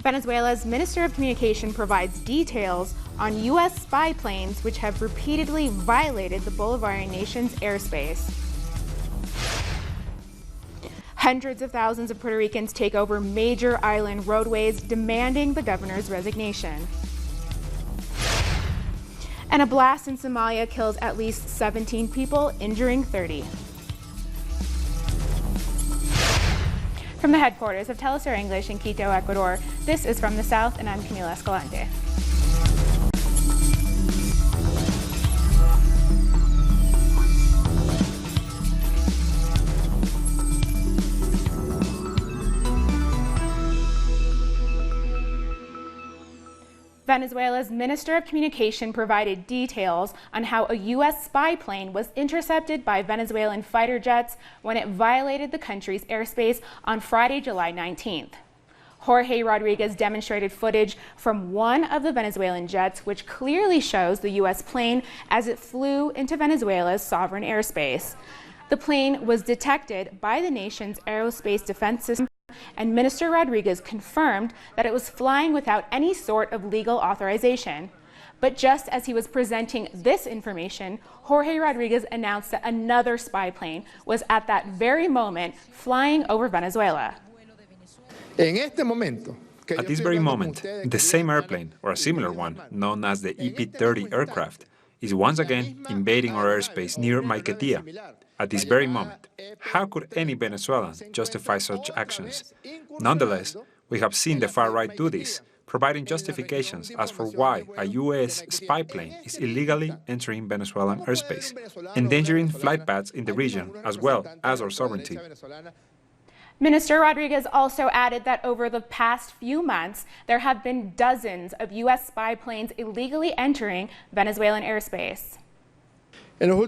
Venezuela's Minister of Communication provides details on U.S. spy planes which have repeatedly violated the Bolivarian nation's airspace. Hundreds of thousands of Puerto Ricans take over major island roadways, demanding the governor's resignation. And a blast in Somalia kills at least 17 people, injuring 30. From the headquarters of Telesur English in Quito, Ecuador, this is From the South, and I'm Camila Escalante. Venezuela's Minister of Communication provided details on how a U.S. spy plane was intercepted by Venezuelan fighter jets when it violated the country's airspace on Friday, July 19th. Jorge Rodriguez demonstrated footage from one of the Venezuelan jets, which clearly shows the U.S. plane as it flew into Venezuela's sovereign airspace. The plane was detected by the nation's aerospace defense system, and Minister Rodriguez confirmed that it was flying without any sort of legal authorization. But just as he was presenting this information, Jorge Rodriguez announced that another spy plane was at that very moment flying over Venezuela. At this very moment, the same airplane, or a similar one, known as the EP-30 aircraft, is once again invading our airspace near Maiquetía. At this very moment, how could any Venezuelan justify such actions? Nonetheless, we have seen the far right do this, providing justifications as for why a U.S. spy plane is illegally entering Venezuelan airspace, endangering flight paths in the region as well as our sovereignty. Minister Rodriguez also added that over the past few months, there have been dozens of U.S. spy planes illegally entering Venezuelan airspace. Over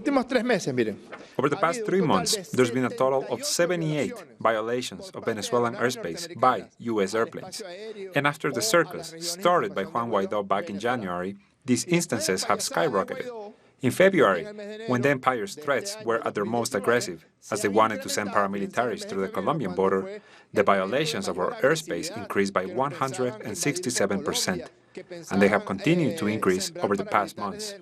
the past 3 months, there's been a total of 78 violations of Venezuelan airspace by U.S. airplanes. And after the circus started by Juan Guaidó back in January, these instances have skyrocketed. In February, when the empire's threats were at their most aggressive, as they wanted to send paramilitaries through the Colombian border, the violations of our airspace increased by 167%, and they have continued to increase over the past months.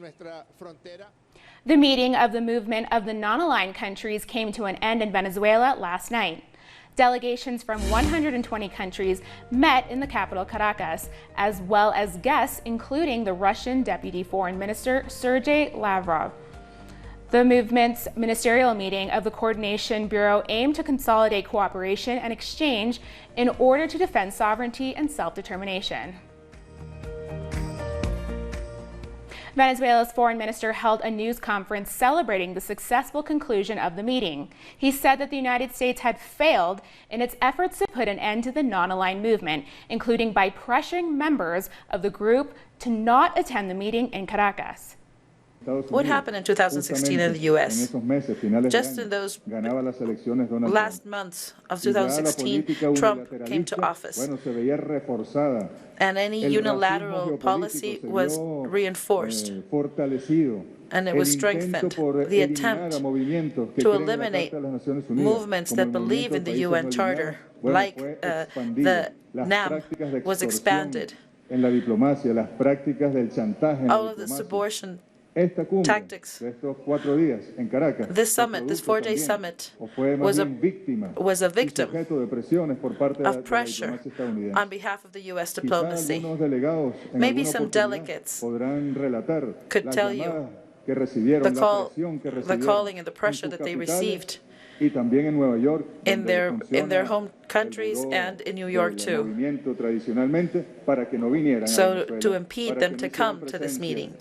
The meeting of the movement of the non-aligned countries came to an end in Venezuela last night. Delegations from 120 countries met in the capital, Caracas, as well as guests, including the Russian Deputy Foreign Minister, Sergei Lavrov. The movement's ministerial meeting of the Coordination Bureau aimed to consolidate cooperation and exchange in order to defend sovereignty and self-determination. Venezuela's foreign minister held a news conference celebrating the successful conclusion of the meeting. He said that the United States had failed in its efforts to put an end to the non-aligned movement, including by pressuring members of the group to not attend the meeting in Caracas. What happened in 2016 in the U.S.? Just in those last months of 2016, Trump came to office, and any unilateral policy was reinforced, and it was strengthened. The attempt to eliminate movements that believe in the UN Charter, like the NAM, was expanded. All of the subversion tactics. This summit, this 4-day summit, was a victim of pressure on behalf of the U.S. diplomacy. Maybe some delegates could tell you the calling and the pressure that they received in their home countries and in New York too, so to impede them to come to this meeting.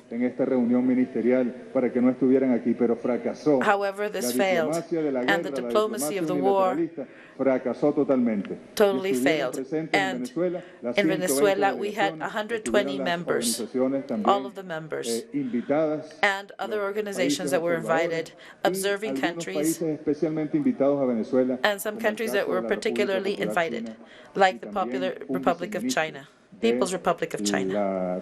However, this failed, and the diplomacy of the war totally failed. And in Venezuela, we had 120 members, all of the members, and other organizations that were invited, observing countries, and some countries that were particularly invited, like the Popular Republic of China, People's Republic of China,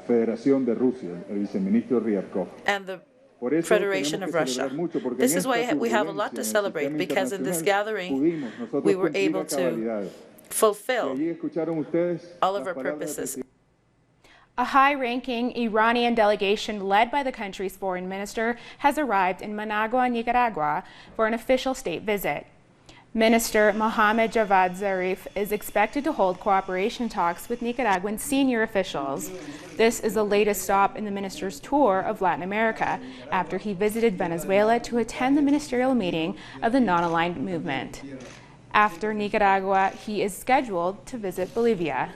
and the Federation of Russia. This is why we have a lot to celebrate, because in this gathering we were able to fulfill all of our purposes. A high-ranking Iranian delegation led by the country's foreign minister has arrived in Managua, Nicaragua for an official state visit. Minister Mohammad Javad Zarif is expected to hold cooperation talks with Nicaraguan senior officials. This is the latest stop in the minister's tour of Latin America after he visited Venezuela to attend the ministerial meeting of the non-aligned movement. After Nicaragua, he is scheduled to visit Bolivia.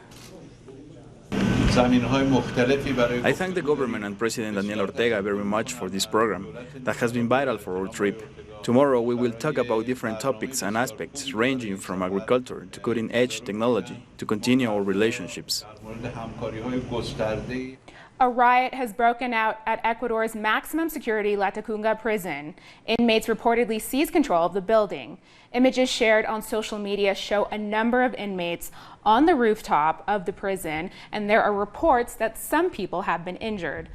I thank the government and President Daniel Ortega very much for this program that has been vital for our trip. Tomorrow we will talk about different topics and aspects ranging from agriculture to cutting-edge technology to continue our relationships. A riot has broken out at Ecuador's maximum security Latacunga prison. Inmates reportedly seized control of the building. Images shared on social media show a number of inmates on the rooftop of the prison, and there are reports that some people have been injured.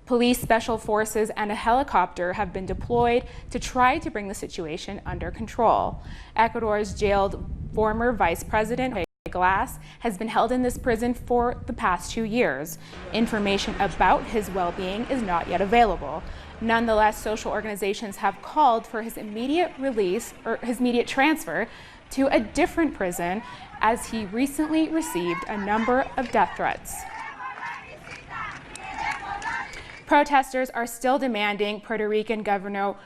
Police, special forces, and a helicopter have been deployed to try to bring the situation under control. Ecuador's jailed former Vice President Glass has been held in this prison for the past 2 years. Information about his well-being is not yet available. Nonetheless, social organizations have called for his immediate release or his immediate transfer to a different prison as he recently received a number of death threats. Protesters are still demanding Puerto Rican Governor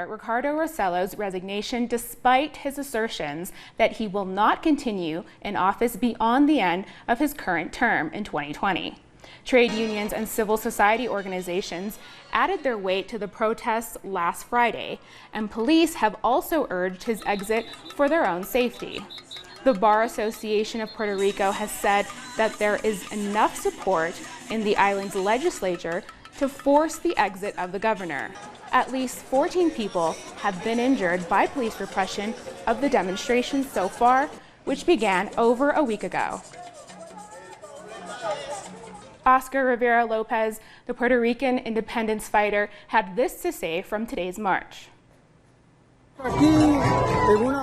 Ricardo Rossello's resignation despite his assertions that he will not continue in office beyond the end of his current term in 2020. Trade unions and civil society organizations added their weight to the protests last Friday, and police have also urged his exit for their own safety. The Bar Association of Puerto Rico has said that there is enough support in the island's legislature to force the exit of the governor. At least 14 people have been injured by police repression of the demonstrations so far, which began over a week ago. Oscar Rivera Lopez, the Puerto Rican independence fighter, had this to say from today's march.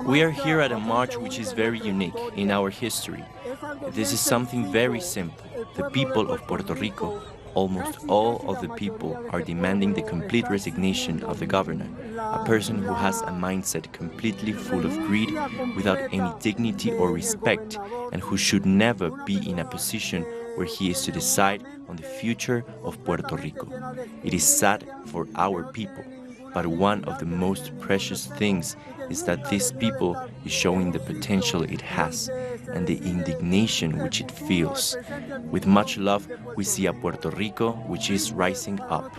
We are here at a march which is very unique in our history. This is something very simple. The people of Puerto Rico, almost all of the people, are demanding the complete resignation of the governor, a person who has a mindset completely full of greed, without any dignity or respect, and who should never be in a position where he is to decide on the future of Puerto Rico. It is sad for our people, but one of the most precious things is that this people is showing the potential it has and the indignation which it feels. With much love, we see a Puerto Rico which is rising up.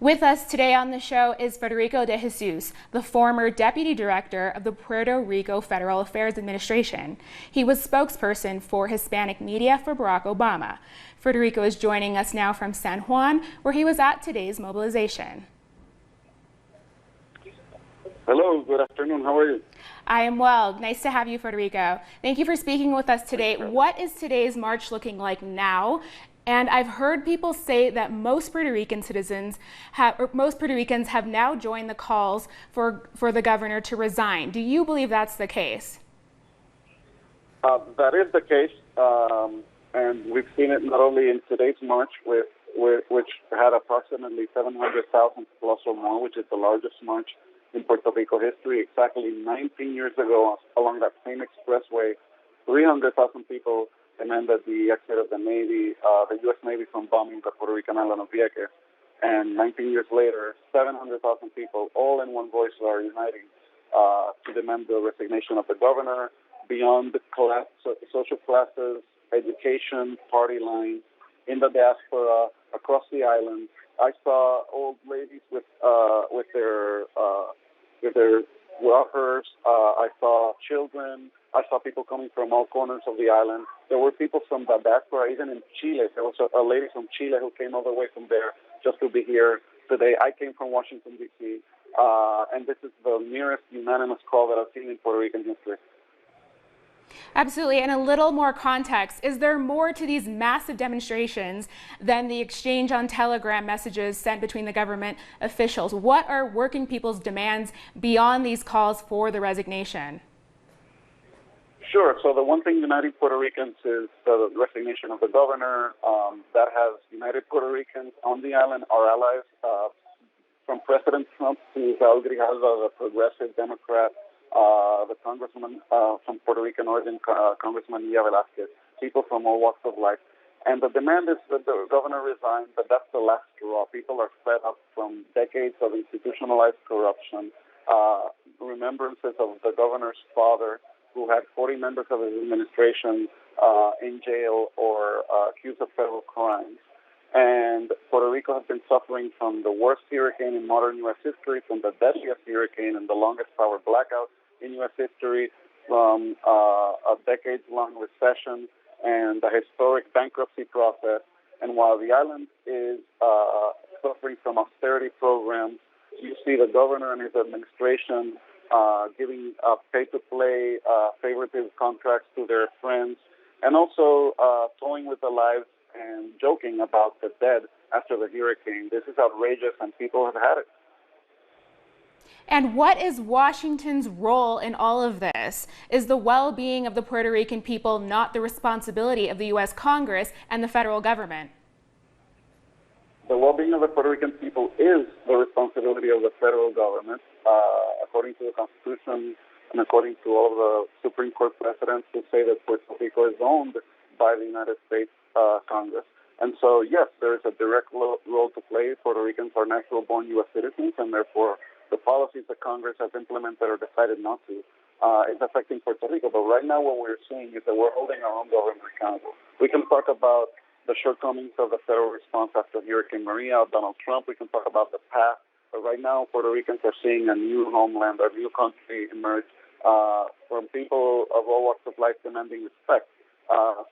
With us today on the show is Frederico de Jesus, the former Deputy Director of the Puerto Rico Federal Affairs Administration. He was spokesperson for Hispanic media for Barack Obama. Frederico is joining us now from San Juan, where he was at today's mobilization. Hello, good afternoon. How are you? I am well. Nice to have you, Frederico. Thank you for speaking with us today. What is today's march looking like now? And I've heard people say that most Puerto Rican have now joined the calls for the governor to resign. Do you believe that's the case? That is the case, and we've seen it not only in today's march, which had approximately 700,000 plus or more, which is the largest march in Puerto Rico history. Exactly 19 years ago, along that same expressway, 300,000 people demanded the exit of the Navy, the U.S. Navy, from bombing the Puerto Rican island of Vieques. And 19 years later, 700,000 people, all in one voice, are uniting to demand the resignation of the governor beyond the social classes, education, party lines, in the diaspora, across the island. I saw old ladies with their walkers. I saw children. I saw people coming from all corners of the island. There were people from the diaspora, even in Chile. There was a lady from Chile who came all the way from there just to be here today. I came from Washington, D.C., and this is the nearest unanimous call that I've seen in Puerto Rican history. Absolutely, and a little more context. Is there more to these massive demonstrations than the exchange on Telegram messages sent between the government officials? What are working people's demands beyond these calls for the resignation? Sure. So the one thing uniting Puerto Ricans is the resignation of the governor. That has united Puerto Ricans on the island, our allies, from President Trump to Raul Grijalva, the progressive Democrat, the congressman from Puerto Rican origin, Congressman Ia Velázquez, people from all walks of life. And the demand is that the governor resign, but that's the last straw. People are fed up from decades of institutionalized corruption, remembrances of the governor's father, who had 40 members of his administration in jail or accused of federal crimes. And Puerto Rico has been suffering from the worst hurricane in modern U.S. history, from the deadliest hurricane and the longest power blackout in U.S. history, from a decades-long recession and the historic bankruptcy process. And while the island is suffering from austerity programs, you see the governor and his administration giving pay-to-play favoritive contracts to their friends, and also toying with the lives and joking about the dead after the hurricane. This is outrageous, and people have had it. And what is Washington's role in all of this? Is the well-being of the Puerto Rican people not the responsibility of the U.S. Congress and the federal government? The well-being of the Puerto Rican people is the responsibility of the federal government, according to the Constitution and according to all of the Supreme Court precedents who say that Puerto Rico is owned by the United States Congress. And so, yes, there is a direct role to play. Puerto Ricans are natural-born U.S. citizens, and therefore the policies that Congress has implemented or decided not to is affecting Puerto Rico. But right now what we're seeing is that we're holding our own government accountable. We can talk about the shortcomings of the federal response after Hurricane Maria, Donald Trump. We can talk about the past. But right now, Puerto Ricans are seeing a new homeland, a new country emerge from people of all walks of life demanding respect.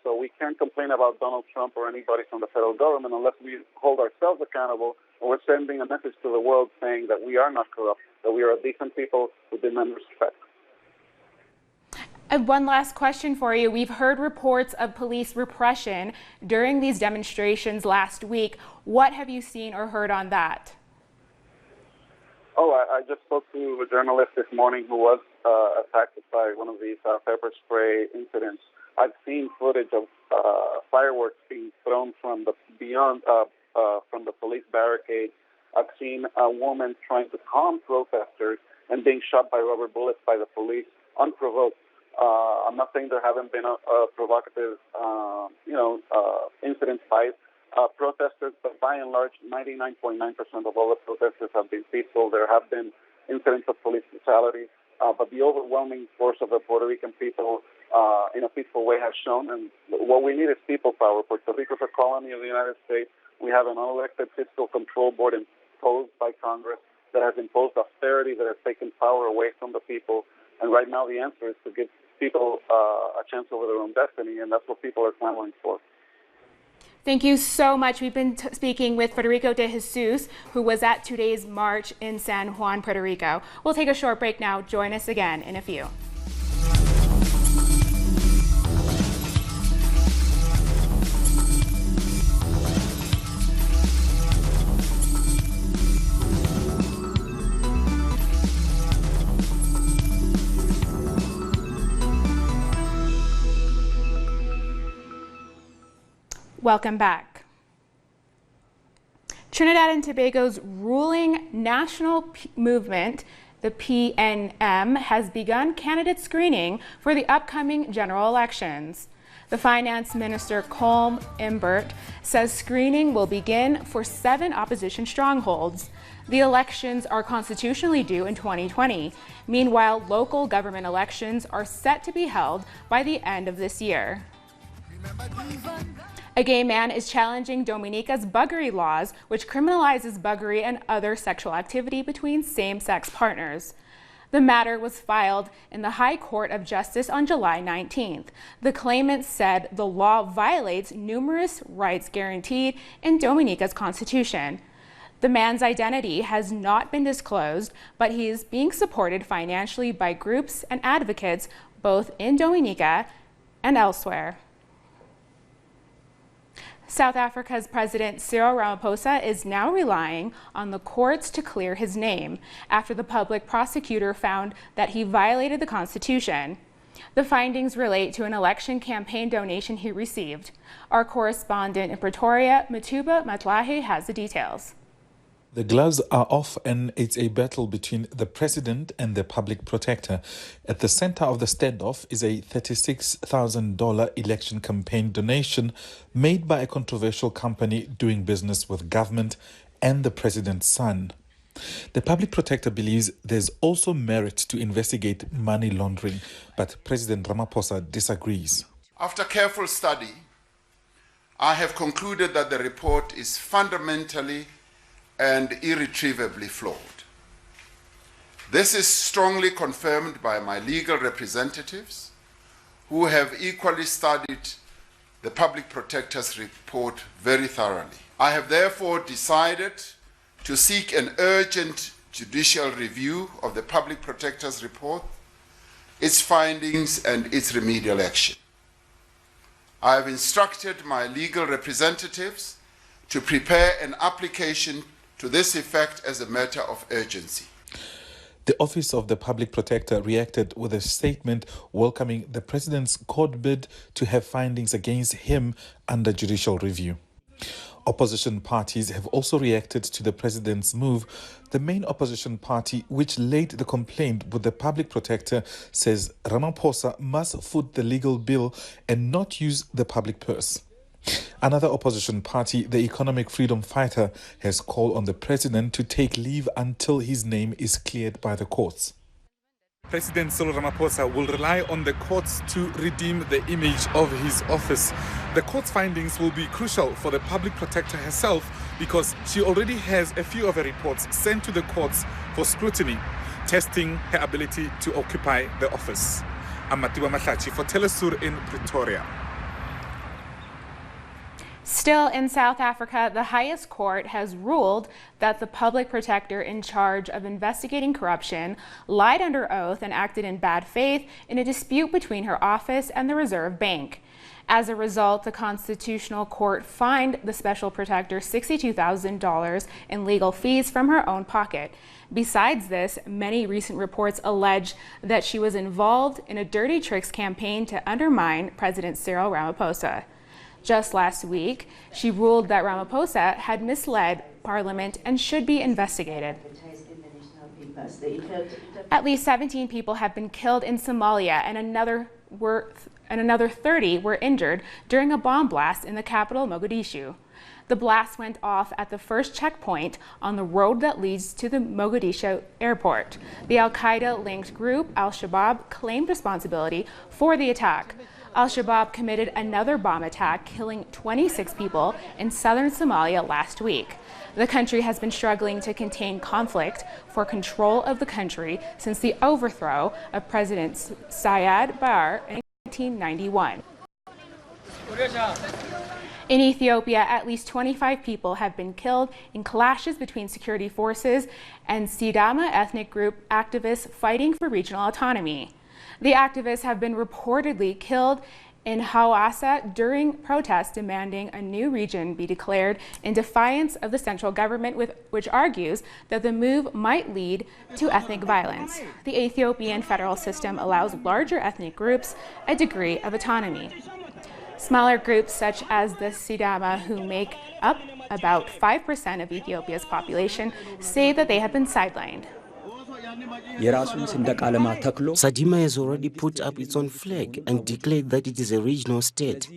So we can't complain about Donald Trump or anybody from the federal government unless we hold ourselves accountable, and we're sending a message to the world saying that we are not corrupt, that we are a decent people who demand respect. And one last question for you. We've heard reports of police repression during these demonstrations last week. What have you seen or heard on that? Oh, I just spoke to a journalist this morning who was attacked by one of these pepper spray incidents. I've seen footage of fireworks being thrown from the police barricades. I've seen a woman trying to calm protesters and being shot by rubber bullets by the police, unprovoked. I'm not saying there haven't been a provocative, incidents by protesters, but by and large, 99.9% of all the protesters have been peaceful. There have been incidents of police brutality, but the overwhelming force of the Puerto Rican people in a peaceful way has shown. And what we need is people power. Puerto Rico is a colony of the United States. We have an unelected fiscal control board imposed by Congress that has imposed austerity, that has taken power away from the people. And right now the answer is to give people a chance over their own destiny, and that's what people are clamoring for. Thank you so much. We've been speaking with Frederico de Jesus, who was at today's march in San Juan, Puerto Rico. We'll take a short break now. Join us again in a few. Welcome back. Trinidad and Tobago's ruling national movement, the PNM, has begun candidate screening for the upcoming general elections. The Finance Minister, Colm Imbert, says screening will begin for 7 opposition strongholds. The elections are constitutionally due in 2020. Meanwhile, local government elections are set to be held by the end of this year. A gay man is challenging Dominica's buggery laws, which criminalizes buggery and other sexual activity between same-sex partners. The matter was filed in the High Court of Justice on July 19th. The claimant said the law violates numerous rights guaranteed in Dominica's constitution. The man's identity has not been disclosed, but he is being supported financially by groups and advocates both in Dominica and elsewhere. South Africa's President Cyril Ramaphosa is now relying on the courts to clear his name after the public prosecutor found that he violated the Constitution. The findings relate to an election campaign donation he received. Our correspondent in Pretoria, Matuba Matlahe, has the details. The gloves are off and it's a battle between the president and the public protector. At the center of the standoff is a $36,000 election campaign donation made by a controversial company doing business with government and the president's son. The public protector believes there's also merit to investigate money laundering, but President Ramaphosa disagrees. After careful study, I have concluded that the report is fundamentally and irretrievably flawed. This is strongly confirmed by my legal representatives, who have equally studied the public protector's report very thoroughly. I have therefore decided to seek an urgent judicial review of the public protector's report, its findings and its remedial action. I have instructed my legal representatives to prepare an application to this effect as a matter of urgency. The Office of the Public Protector reacted with a statement welcoming the president's court bid to have findings against him under judicial review. Opposition parties have also reacted to the president's move. The main opposition party, which laid the complaint with the public protector, says Ramaphosa must foot the legal bill and not use the public purse. Another opposition party, the Economic Freedom Fighter, has called on the president to take leave until his name is cleared by the courts. President Cyril Ramaphosa will rely on the courts to redeem the image of his office. The court's findings will be crucial for the public protector herself because she already has a few of her reports sent to the courts for scrutiny, testing her ability to occupy the office. I'm Matiwa Mahlachi for Telesur in Pretoria. Still in South Africa, the highest court has ruled that the public protector in charge of investigating corruption lied under oath and acted in bad faith in a dispute between her office and the Reserve Bank. As a result, the Constitutional Court fined the special protector $62,000 in legal fees from her own pocket. Besides this, many recent reports allege that she was involved in a dirty tricks campaign to undermine President Cyril Ramaphosa. Just last week, she ruled that Ramaphosa had misled Parliament and should be investigated. At least 17 people have been killed in Somalia and another 30 were injured during a bomb blast in the capital, Mogadishu. The blast went off at the first checkpoint on the road that leads to the Mogadishu airport. The al-Qaeda-linked group Al-Shabaab claimed responsibility for the attack. Al-Shabaab committed another bomb attack, killing 26 people in southern Somalia last week. The country has been struggling to contain conflict for control of the country since the overthrow of President Siad Barre in 1991. In Ethiopia, at least 25 people have been killed in clashes between security forces and Sidama ethnic group activists fighting for regional autonomy. The activists have been reportedly killed in Hawassa during protests demanding a new region be declared in defiance of the central government, which argues that the move might lead to ethnic violence. The Ethiopian federal system allows larger ethnic groups a degree of autonomy. Smaller groups such as the Sidama, who make up about 5% of Ethiopia's population, say that they have been sidelined. Sadima has already put up its own flag and declared that it is a regional state.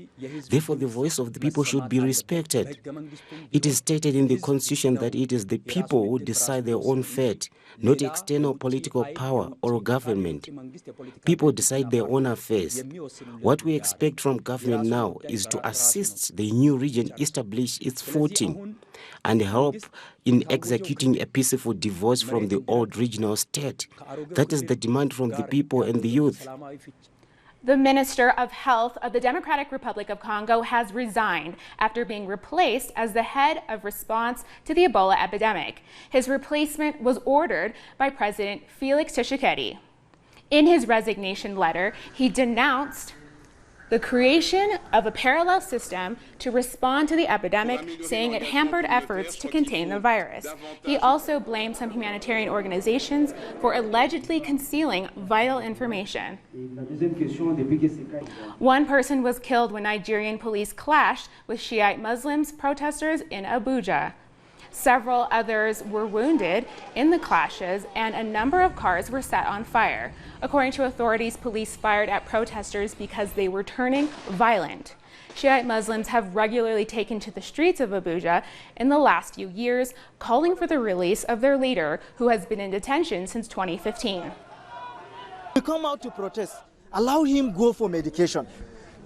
Therefore, the voice of the people should be respected. It is stated in the constitution that it is the people who decide their own fate, not external political power or government. People decide their own affairs. What we expect from government now is to assist the new region establish its footing and help in executing a peaceful divorce from the old regional state. That is the demand from the people and the youth. The Minister of Health of the Democratic Republic of Congo has resigned after being replaced as the head of response to the Ebola epidemic. His replacement was ordered by President Felix Tshisekedi. In his resignation letter, he denounced the creation of a parallel system to respond to the epidemic, saying it hampered efforts to contain the virus. He also blamed some humanitarian organizations for allegedly concealing vital information. One person was killed when Nigerian police clashed with Shiite Muslims protesters in Abuja. Several others were wounded in the clashes, and a number of cars were set on fire. According to authorities, police fired at protesters because they were turning violent. Shiite Muslims have regularly taken to the streets of Abuja in the last few years, calling for the release of their leader, who has been in detention since 2015. We come out to protest. Allow him go for medication.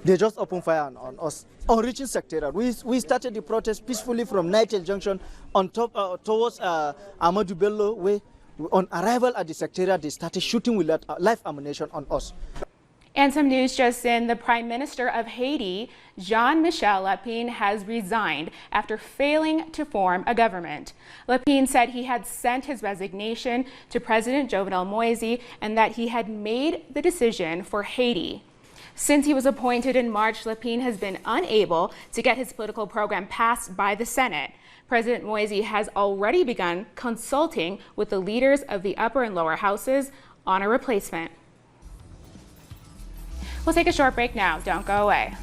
They just opened fire on us. On reaching Secretariat, we started the protest peacefully from Nitel Junction on top towards Ahmadu Bello way. On arrival at the Secretariat, they started shooting with live ammunition on us. And some news just in: the Prime Minister of Haiti, Jean-Michel Lopez, has resigned after failing to form a government. Lopez said he had sent his resignation to President Jovenel Moise and that he had made the decision for Haiti. Since he was appointed in March, Lopez has been unable to get his political program passed by the Senate. President Moise has already begun consulting with the leaders of the upper and lower houses on a replacement. We'll take a short break now. Don't go away.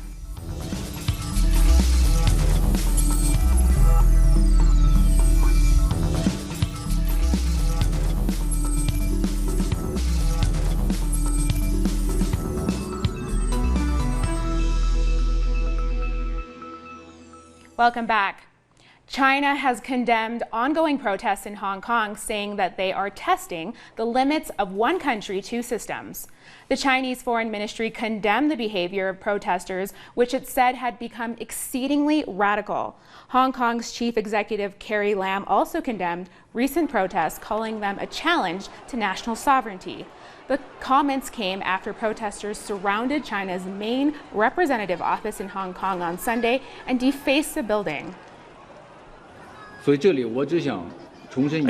Welcome back. China has condemned ongoing protests in Hong Kong, saying that they are testing the limits of one country, two systems. The Chinese Foreign Ministry condemned the behavior of protesters, which it said had become exceedingly radical. Hong Kong's chief executive Carrie Lam also condemned recent protests, calling them a challenge to national sovereignty. The comments came after protesters surrounded China's main representative office in Hong Kong on Sunday and defaced the building. I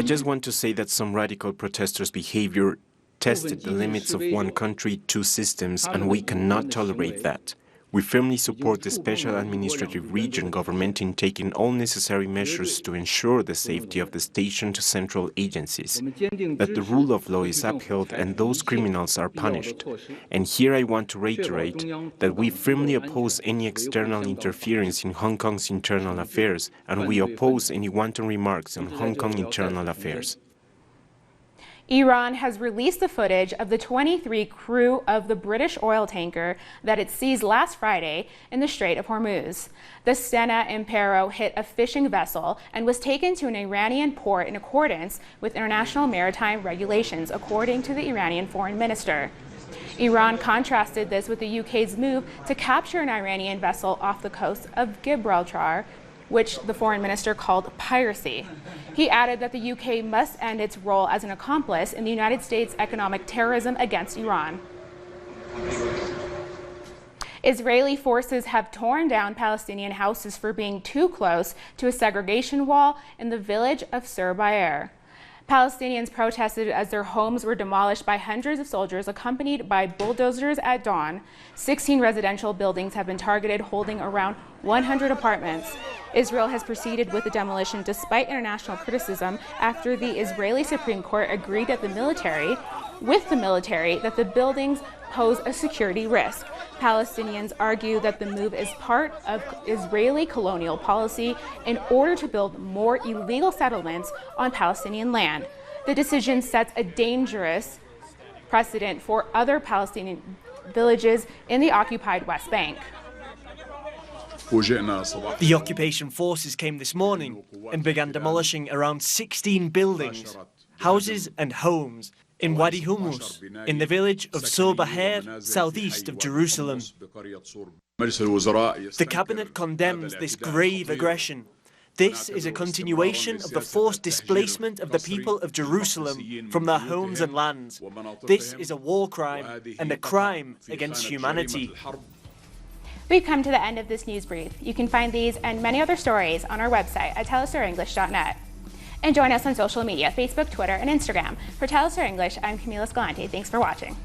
just want to say that some radical protesters' behavior tested the limits of one country, two systems, and we cannot tolerate that. We firmly support the Special Administrative Region government in taking all necessary measures to ensure the safety of the station to central agencies, that the rule of law is upheld and those criminals are punished. And here I want to reiterate that we firmly oppose any external interference in Hong Kong's internal affairs, and we oppose any wanton remarks on Hong Kong internal affairs. Iran has released the footage of the 23 crew of the British oil tanker that it seized last Friday in the Strait of Hormuz. The Stena Impero hit a fishing vessel and was taken to an Iranian port in accordance with international maritime regulations, according to the Iranian foreign minister. Iran contrasted this with the UK's move to capture an Iranian vessel off the coast of Gibraltar, which the foreign minister called piracy. He added that the UK must end its role as an accomplice in the United States' economic terrorism against Iran. Israeli forces have torn down Palestinian houses for being too close to a segregation wall in the village of Surbayer. Palestinians protested as their homes were demolished by hundreds of soldiers accompanied by bulldozers at dawn. 16 residential buildings have been targeted, holding around 100 apartments. Israel has proceeded with the demolition despite international criticism after the Israeli Supreme Court agreed that the military that the buildings pose a security risk. Palestinians argue that the move is part of Israeli colonial policy in order to build more illegal settlements on Palestinian land. The decision sets a dangerous precedent for other Palestinian villages in the occupied West Bank. The occupation forces came this morning and began demolishing around 16 buildings, houses and homes in Wadi Hummus, in the village of Surbayer, southeast of Jerusalem. The cabinet condemns this grave aggression. This is a continuation of the forced displacement of the people of Jerusalem from their homes and lands. This is a war crime and a crime against humanity. We've come to the end of this news brief. You can find these and many other stories on our website at telesaurenglish.net. And join us on social media, Facebook, Twitter, and Instagram. For Telesur English, I'm Camila Escalante. Thanks for watching.